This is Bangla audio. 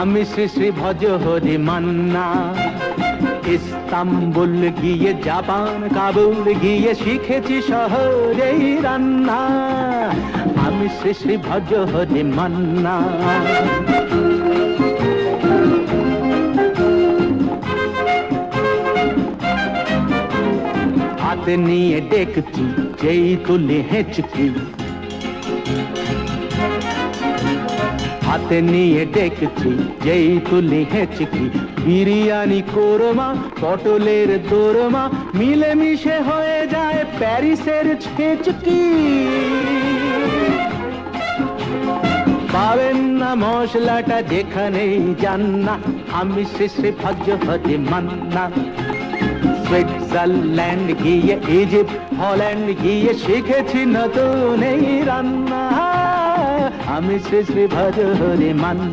আমি শ্রী শ্রী ভজ হরি মান্না। ইস্তাম্বুল গিয়ে জাপান কাবুল গিয়ে শিখেছি শহরেই রান্না। আমি শ্রী শ্রী ভজ হরি মান্না। হাতে নিয়ে ডেকছি যেই তুলি হেঁচকি, হাতে নিয়ে ডেকছি যেই তুলি হেঁচকি। বিরিয়ানি কোরমা পটলের দোরমা মিলেমিশে হয়ে যায় প্যারিসের ছেচকি। পাবেন না মশলাটা যেখানেই যান না। আমি শ্রী শ্রী ভজ হরি মান্না। সুইজারল্যান্ড গিয়ে ইজিপ্ট হল্যান্ড গিয়ে শিখেছি নতুন এই রান্না। আমি শ্রী শ্রী ভজ হরি মান্না।